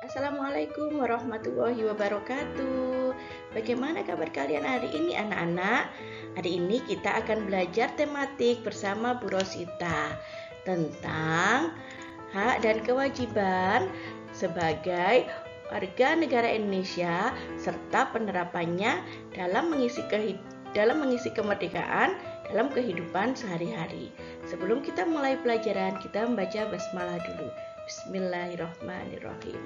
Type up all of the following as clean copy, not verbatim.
Assalamualaikum warahmatullahi wabarakatuh. Bagaimana kabar kalian hari ini anak-anak? Hari ini kita akan belajar tematik bersama Bu Rosita tentang hak dan kewajiban sebagai warga negara Indonesia serta penerapannya dalam mengisi kemerdekaan dalam kehidupan sehari-hari. Sebelum kita mulai pelajaran, kita membaca basmalah dulu. Bismillahirrahmanirrahim.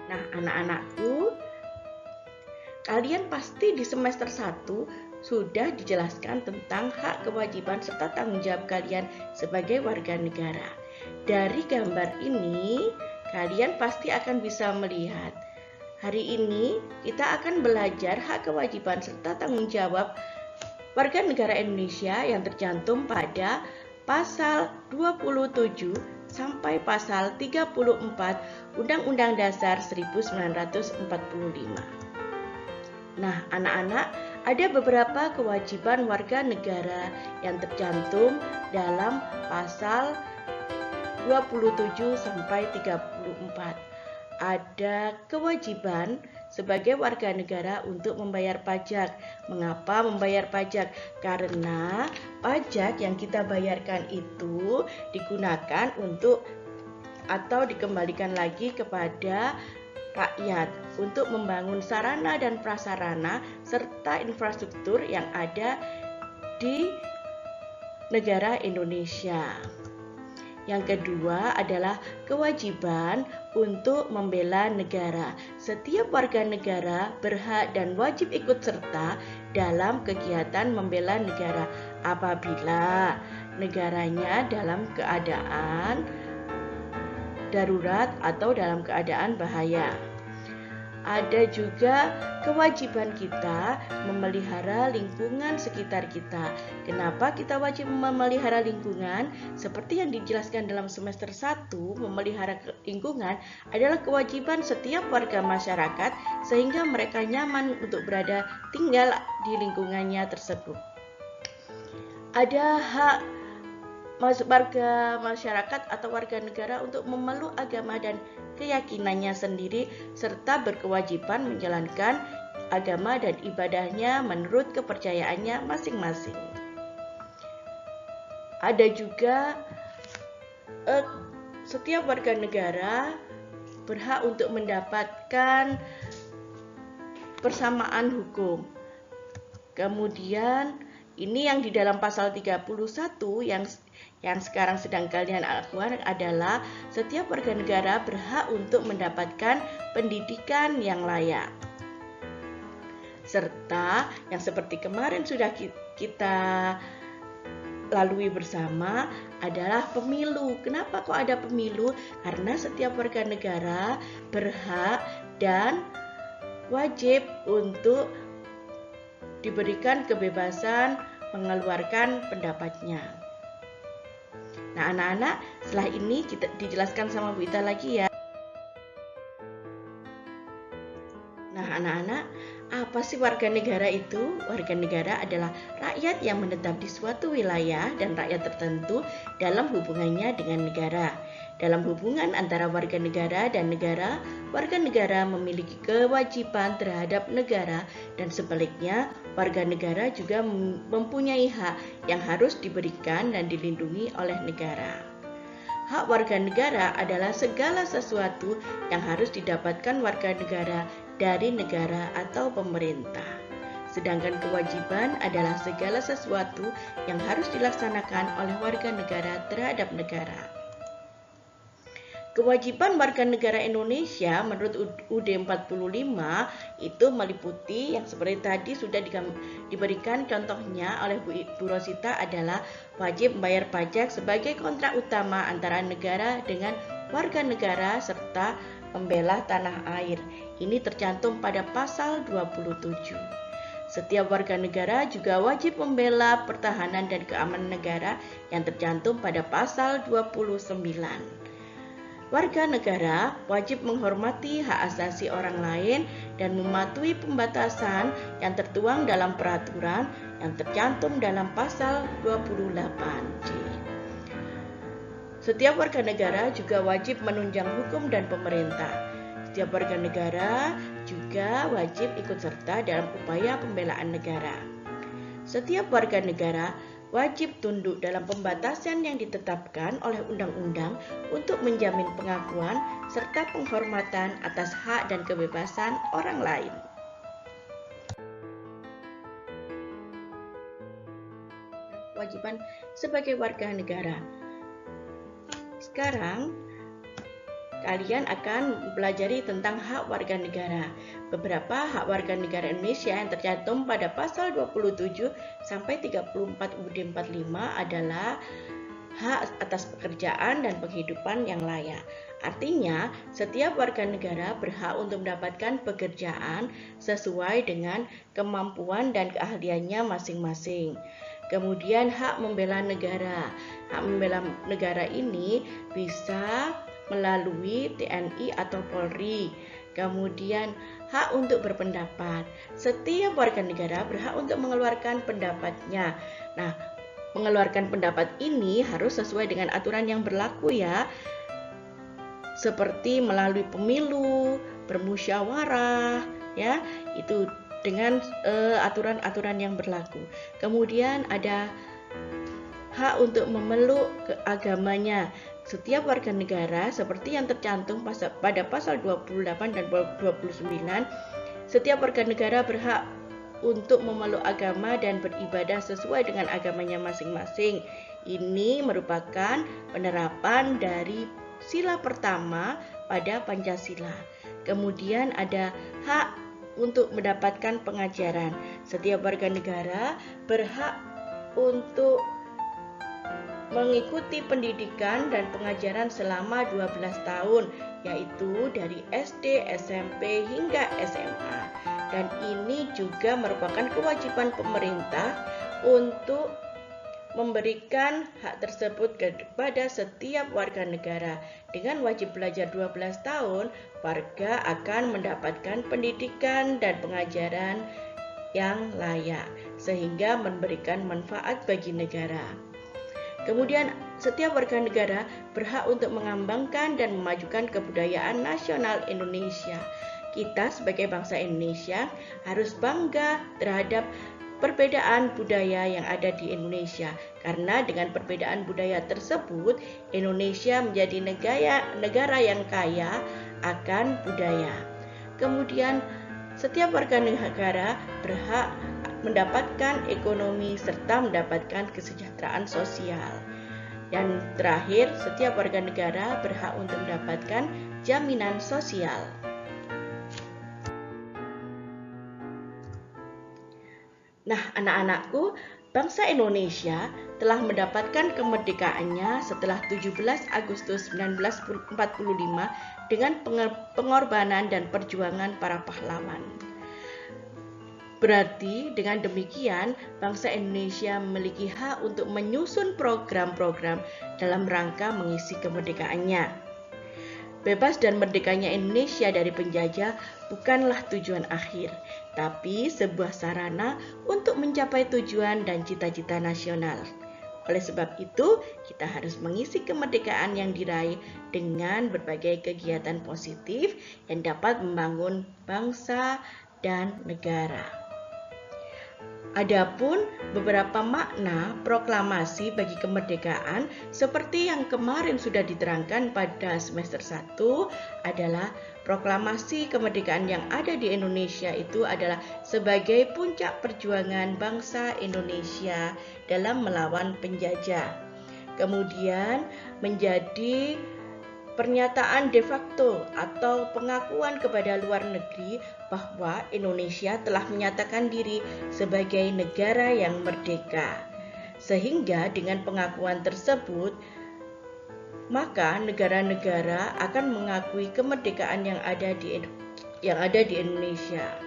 Nah, anak-anakku, kalian pasti di semester 1 sudah dijelaskan tentang hak, kewajiban, serta tanggung jawab kalian sebagai warga negara. Dari gambar ini, kalian pasti akan bisa melihat. Hari ini kita akan belajar hak, kewajiban, serta tanggung jawab warga negara Indonesia yang tercantum pada pasal 27 sampai pasal 34 Undang-Undang Dasar 1945. Nah, anak-anak, ada beberapa kewajiban warga negara yang tercantum dalam pasal 27 sampai 34. Ada kewajiban sebagai warga negara untuk membayar pajak. Mengapa membayar pajak? Karena pajak yang kita bayarkan itu digunakan untuk atau dikembalikan lagi kepada rakyat untuk membangun sarana dan prasarana serta infrastruktur yang ada di negara Indonesia. Yang kedua adalah kewajiban untuk membela negara. Setiap warga negara berhak dan wajib ikut serta dalam kegiatan membela negara apabila negaranya dalam keadaan darurat atau dalam keadaan bahaya. Ada juga kewajiban kita memelihara lingkungan sekitar kita. Kenapa kita wajib memelihara lingkungan? Seperti yang dijelaskan dalam semester 1, memelihara lingkungan adalah kewajiban setiap warga masyarakat sehingga mereka nyaman untuk berada tinggal di lingkungannya tersebut. Ada hak warga masyarakat atau warga negara untuk memeluk agama dan keyakinannya sendiri serta berkewajiban menjalankan agama dan ibadahnya menurut kepercayaannya masing-masing. Ada juga setiap warga negara berhak untuk mendapatkan persamaan hukum. Kemudian ini yang di dalam pasal 31 yang sekarang sedang kalian lakukan adalah setiap warga negara berhak untuk mendapatkan pendidikan yang layak. Serta yang seperti kemarin sudah kita lalui bersama adalah pemilu. Kenapa kok ada pemilu? Karena setiap warga negara berhak dan wajib untuk diberikan kebebasan mengeluarkan pendapatnya. Nah, anak-anak, setelah ini kita dijelaskan sama Bu Ita lagi ya. Nah, anak-anak, apa sih warga negara itu? Warga negara adalah rakyat yang menetap di suatu wilayah dan rakyat tertentu dalam hubungannya dengan negara. Dalam hubungan antara warga negara dan negara, warga negara memiliki kewajiban terhadap negara dan sebaliknya, warga negara juga mempunyai hak yang harus diberikan dan dilindungi oleh negara. Hak warga negara adalah segala sesuatu yang harus didapatkan warga negara dari negara atau pemerintah. Sedangkan kewajiban adalah segala sesuatu yang harus dilaksanakan oleh warga negara terhadap negara. Kewajiban warga negara Indonesia menurut UUD 45 itu meliputi yang seperti tadi sudah diberikan contohnya oleh Bu Rosita adalah wajib membayar pajak sebagai kontrak utama antara negara dengan warga negara serta membela tanah air. Ini tercantum pada pasal 27. Setiap warga negara juga wajib membela pertahanan dan keamanan negara yang tercantum pada pasal 29. Warga negara wajib menghormati hak asasi orang lain dan mematuhi pembatasan yang tertuang dalam peraturan yang tercantum dalam pasal 28J. Setiap warga negara juga wajib menunjang hukum dan pemerintah. Setiap warga negara juga wajib ikut serta dalam upaya pembelaan negara. Setiap warga negara wajib tunduk dalam pembatasan yang ditetapkan oleh undang-undang untuk menjamin pengakuan serta penghormatan atas hak dan kebebasan orang lain. Kewajiban sebagai warga negara. Sekarang kalian akan mempelajari tentang hak warga negara. Beberapa hak warga negara Indonesia yang tercantum pada pasal 27 sampai 34 UUD 45 adalah hak atas pekerjaan dan penghidupan yang layak. Artinya, setiap warga negara berhak untuk mendapatkan pekerjaan sesuai dengan kemampuan dan keahliannya masing-masing. Kemudian hak membela negara. Hak membela negara ini bisa melalui TNI atau Polri. Kemudian hak untuk berpendapat. Setiap warga negara berhak untuk mengeluarkan pendapatnya. Nah, mengeluarkan pendapat ini harus sesuai dengan aturan yang berlaku ya. Seperti melalui pemilu, bermusyawarah, ya. Itu dengan aturan-aturan yang berlaku. Kemudian ada hak untuk memeluk agamanya. Setiap warga negara seperti yang tercantum pada pasal 28 dan 29, setiap warga negara berhak untuk memeluk agama dan beribadah sesuai dengan agamanya masing-masing. Ini merupakan penerapan dari sila pertama pada Pancasila. Kemudian ada hak untuk mendapatkan pengajaran. Setiap warga negara berhak untuk mengikuti pendidikan dan pengajaran selama 12 tahun, yaitu dari SD, SMP, hingga SMA. Dan ini juga merupakan kewajiban pemerintah untuk memberikan hak tersebut kepada setiap warga negara. Dengan wajib belajar 12 tahun, warga akan mendapatkan pendidikan dan pengajaran yang layak, sehingga memberikan manfaat bagi negara. Kemudian, setiap warga negara berhak untuk mengembangkan dan memajukan kebudayaan nasional Indonesia. Kita sebagai bangsa Indonesia harus bangga terhadap perbedaan budaya yang ada di Indonesia. Karena dengan perbedaan budaya tersebut, Indonesia menjadi negara yang kaya akan budaya. Kemudian, setiap warga negara berhak mendapatkan ekonomi serta mendapatkan kesejahteraan sosial. Dan terakhir, setiap warga negara berhak untuk mendapatkan jaminan sosial. Nah, anak-anakku, bangsa Indonesia telah mendapatkan kemerdekaannya setelah 17 Agustus 1945 dengan pengorbanan dan perjuangan para pahlawan. Berarti dengan demikian bangsa Indonesia memiliki hak untuk menyusun program-program dalam rangka mengisi kemerdekaannya. Bebas dan merdekanya Indonesia dari penjajah bukanlah tujuan akhir, tapi sebuah sarana untuk mencapai tujuan dan cita-cita nasional. Oleh sebab itu, kita harus mengisi kemerdekaan yang diraih dengan berbagai kegiatan positif yang dapat membangun bangsa dan negara. Adapun beberapa makna proklamasi bagi kemerdekaan seperti yang kemarin sudah diterangkan pada semester 1 adalah proklamasi kemerdekaan yang ada di Indonesia itu adalah sebagai puncak perjuangan bangsa Indonesia dalam melawan penjajah. Kemudian menjadi pernyataan de facto atau pengakuan kepada luar negeri bahwa Indonesia telah menyatakan diri sebagai negara yang merdeka. Sehingga dengan pengakuan tersebut, maka negara-negara akan mengakui kemerdekaan yang ada di Indonesia.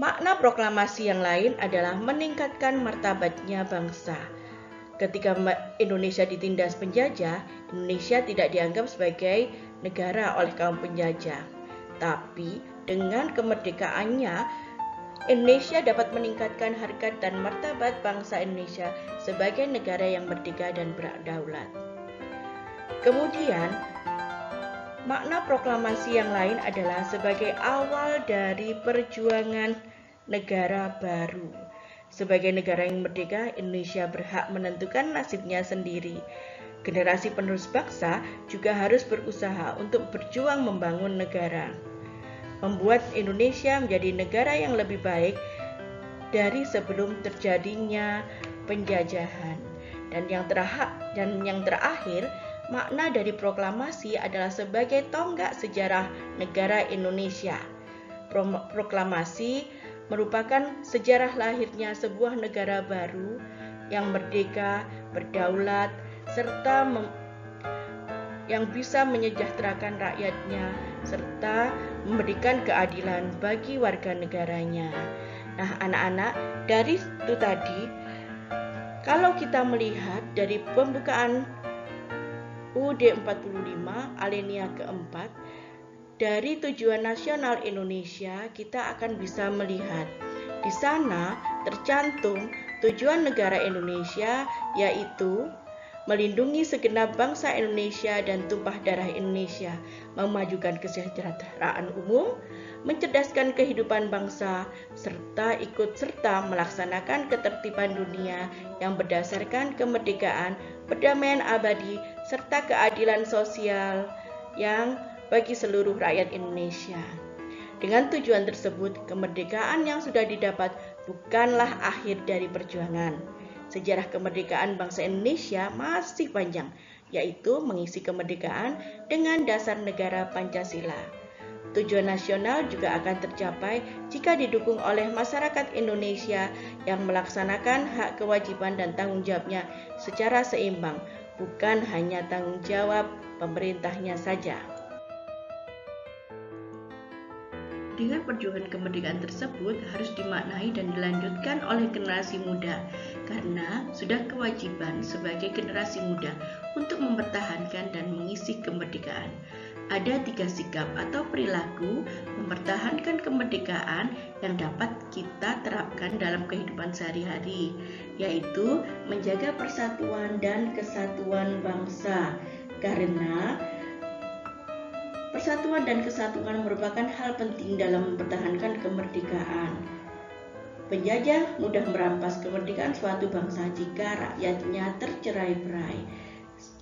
Makna proklamasi yang lain adalah meningkatkan martabatnya bangsa. Ketika Indonesia ditindas penjajah, Indonesia tidak dianggap sebagai negara oleh kaum penjajah. Tapi dengan kemerdekaannya, Indonesia dapat meningkatkan harkat dan martabat bangsa Indonesia sebagai negara yang merdeka dan berdaulat. Kemudian, makna proklamasi yang lain adalah sebagai awal dari perjuangan negara baru. Sebagai negara yang merdeka, Indonesia berhak menentukan nasibnya sendiri. Generasi penerus bangsa juga harus berusaha untuk berjuang membangun negara, membuat Indonesia menjadi negara yang lebih baik dari sebelum terjadinya penjajahan. Dan yang terakhir, makna dari proklamasi adalah sebagai tonggak sejarah negara Indonesia. Proklamasi merupakan sejarah lahirnya sebuah negara baru yang merdeka, berdaulat, serta yang bisa menyejahterakan rakyatnya serta memberikan keadilan bagi warga negaranya. Nah, anak-anak, dari itu tadi, kalau kita melihat dari pembukaan UUD 45 alinea keempat, dari tujuan nasional Indonesia, kita akan bisa melihat di sana tercantum tujuan negara Indonesia, yaitu melindungi segenap bangsa Indonesia dan tumpah darah Indonesia, memajukan kesejahteraan umum, mencerdaskan kehidupan bangsa, serta ikut serta melaksanakan ketertiban dunia yang berdasarkan kemerdekaan, perdamaian abadi, serta keadilan sosial yang bagi seluruh rakyat Indonesia. Dengan tujuan tersebut, kemerdekaan yang sudah didapat bukanlah akhir dari perjuangan. Sejarah kemerdekaan bangsa Indonesia masih panjang, yaitu mengisi kemerdekaan dengan dasar negara Pancasila. Tujuan nasional juga akan tercapai jika didukung oleh masyarakat Indonesia yang melaksanakan hak kewajiban dan tanggung jawabnya secara seimbang, bukan hanya tanggung jawab pemerintahnya saja. Dengan perjuangan kemerdekaan tersebut harus dimaknai dan dilanjutkan oleh generasi muda, karena sudah kewajiban sebagai generasi muda untuk mempertahankan dan mengisi kemerdekaan. Ada 3 sikap atau perilaku mempertahankan kemerdekaan yang dapat kita terapkan dalam kehidupan sehari-hari, yaitu menjaga persatuan dan kesatuan bangsa, karena persatuan dan kesatuan merupakan hal penting dalam mempertahankan kemerdekaan. Penjajah mudah merampas kemerdekaan suatu bangsa jika rakyatnya tercerai-berai.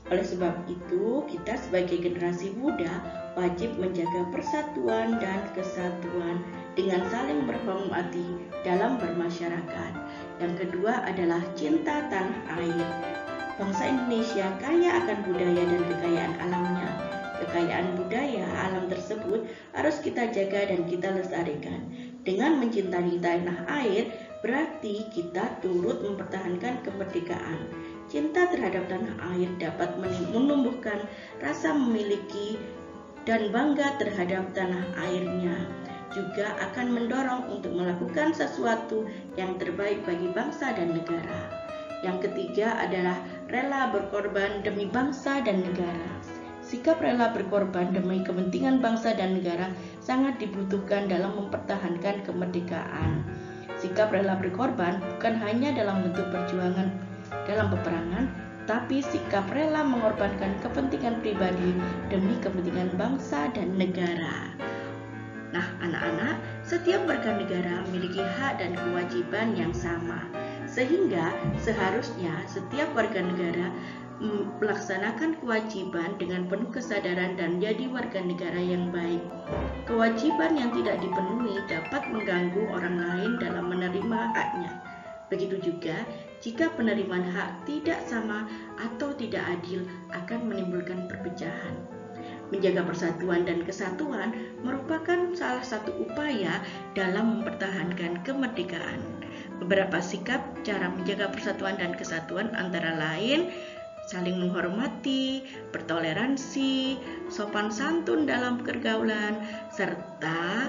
Oleh sebab itu, kita sebagai generasi muda wajib menjaga persatuan dan kesatuan dengan saling berhormati dalam bermasyarakat. Yang kedua adalah cinta tanah air. Bangsa Indonesia kaya akan budaya dan kekayaan alamnya. Kekayaan budaya alam tersebut harus kita jaga dan kita lestarikan. Dengan mencintai tanah air, berarti kita turut mempertahankan kemerdekaan. Cinta terhadap tanah air dapat menumbuhkan rasa memiliki dan bangga terhadap tanah airnya. Juga akan mendorong untuk melakukan sesuatu yang terbaik bagi bangsa dan negara. Yang ketiga adalah rela berkorban demi bangsa dan negara. Sikap rela berkorban demi kepentingan bangsa dan negara sangat dibutuhkan dalam mempertahankan kemerdekaan. Sikap rela berkorban bukan hanya dalam bentuk perjuangan dalam peperangan, tapi sikap rela mengorbankan kepentingan pribadi demi kepentingan bangsa dan negara. Nah, anak-anak, setiap warga negara memiliki hak dan kewajiban yang sama, sehingga seharusnya setiap warga negara melaksanakan kewajiban dengan penuh kesadaran dan menjadi warga negara yang baik. Kewajiban yang tidak dipenuhi dapat mengganggu orang lain dalam menerima haknya. Begitu juga jika penerimaan hak tidak sama atau tidak adil akan menimbulkan perpecahan. Menjaga persatuan dan kesatuan merupakan salah satu upaya dalam mempertahankan kemerdekaan. Beberapa sikap cara menjaga persatuan dan kesatuan antara lain saling menghormati, bertoleransi, sopan santun dalam pergaulan, serta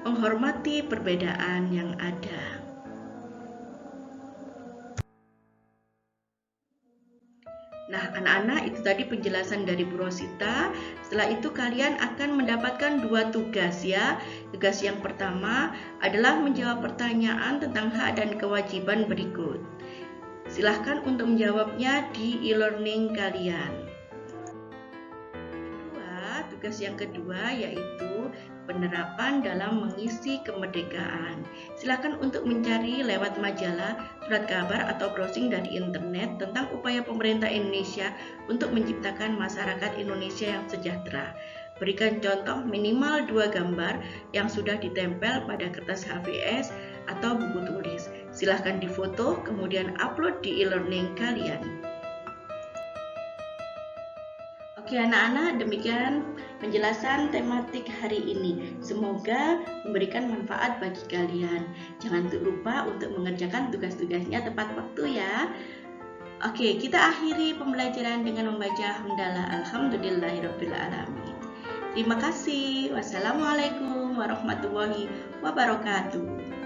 menghormati perbedaan yang ada. Nah, anak-anak, itu tadi penjelasan dari Bu Rosita. Setelah itu kalian akan mendapatkan 2 tugas ya. Tugas yang pertama adalah menjawab pertanyaan tentang hak dan kewajiban berikut. Silahkan untuk menjawabnya di e-learning kalian. Tugas yang kedua yaitu penerapan dalam mengisi kemerdekaan. Silakan untuk mencari lewat majalah, surat kabar, atau browsing dari internet tentang upaya pemerintah Indonesia untuk menciptakan masyarakat Indonesia yang sejahtera. Berikan contoh minimal 2 gambar yang sudah ditempel pada kertas HVS atau buku tulis. Silahkan difoto kemudian upload di e-learning kalian. Oke anak-anak, demikian penjelasan tematik hari ini. Semoga memberikan manfaat bagi kalian. Jangan lupa untuk mengerjakan tugas-tugasnya tepat waktu ya. Oke, kita akhiri pembelajaran dengan membaca hamdalah alhamdulillahirabbil alamin. Terima kasih. Wassalamualaikum warahmatullahi wabarakatuh.